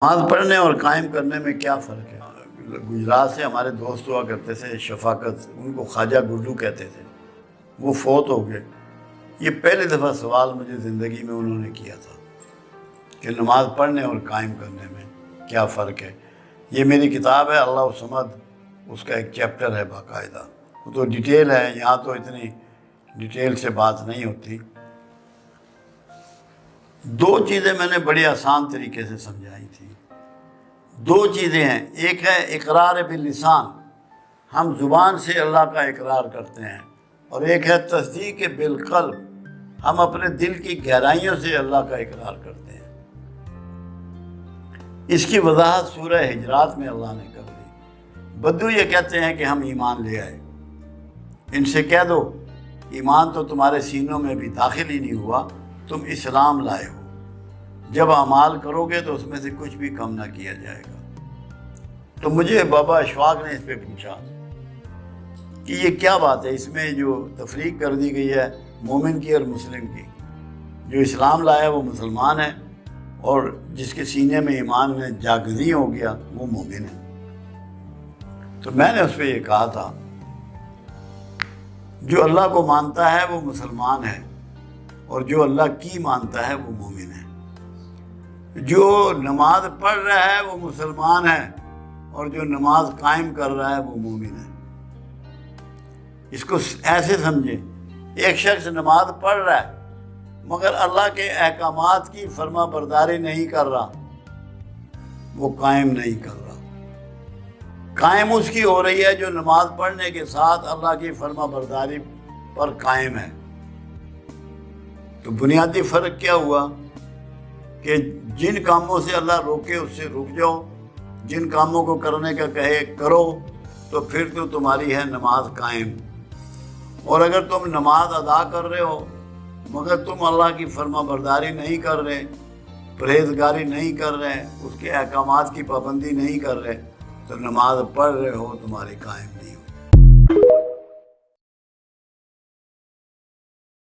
نماز پڑھنے اور قائم کرنے میں کیا فرق ہے؟ گجرات سے ہمارے دوست ہوا کرتے تھے شفاقت، ان کو خواجہ گڈو کہتے تھے، وہ فوت ہو گئے۔ یہ پہلی دفعہ سوال مجھے زندگی میں انہوں نے کیا تھا کہ نماز پڑھنے اور قائم کرنے میں کیا فرق ہے۔ یہ میری کتاب ہے اللہ الصمد، اس کا ایک چیپٹر ہے باقاعدہ، وہ تو ڈیٹیل ہے، یہاں تو اتنی ڈیٹیل سے بات نہیں ہوتی۔ دو چیزیں میں نے بڑی آسان طریقے سے سمجھائی تھی۔ دو چیزیں ہیں، ایک ہے اقرار باللسان، ہم زبان سے اللہ کا اقرار کرتے ہیں، اور ایک ہے تصدیق بالقلب، ہم اپنے دل کی گہرائیوں سے اللہ کا اقرار کرتے ہیں۔ اس کی وضاحت سورہ حجرات میں اللہ نے کر دی۔ بدو یہ کہتے ہیں کہ ہم ایمان لے آئے، ان سے کہہ دو ایمان تو تمہارے سینوں میں بھی داخل ہی نہیں ہوا، تم اسلام لائے ہو، جب اعمال کرو گے تو اس میں سے کچھ بھی کم نہ کیا جائے گا۔ تو مجھے بابا اشفاق نے اس پہ پوچھا کہ یہ کیا بات ہے، اس میں جو تفریق کر دی گئی ہے مومن کی اور مسلم کی، جو اسلام لایا وہ مسلمان ہے اور جس کے سینے میں ایمان میں جاگزی ہو گیا وہ مومن ہے۔ تو میں نے اس پہ یہ کہا تھا جو اللہ کو مانتا ہے وہ مسلمان ہے، اور جو اللہ کی مانتا ہے وہ مومن ہے۔ جو نماز پڑھ رہا ہے وہ مسلمان ہے، اور جو نماز قائم کر رہا ہے وہ مومن ہے۔ اس کو ایسے سمجھیں، ایک شخص نماز پڑھ رہا ہے مگر اللہ کے احکامات کی فرما برداری نہیں کر رہا، وہ قائم نہیں کر رہا۔ قائم اس کی ہو رہی ہے جو نماز پڑھنے کے ساتھ اللہ کی فرما برداری پر قائم ہے۔ تو بنیادی فرق کیا ہوا کہ جن کاموں سے اللہ روکے اس سے رک جاؤ، جن کاموں کو کرنے کا کہے کرو، تو پھر تو تمہاری ہے نماز قائم۔ اور اگر تم نماز ادا کر رہے ہو مگر تم اللہ کی فرما برداری نہیں کر رہے، پرہیزگاری نہیں کر رہے، اس کے احکامات کی پابندی نہیں کر رہے، تو نماز پڑھ رہے ہو تمہاری قائم نہیں ہو۔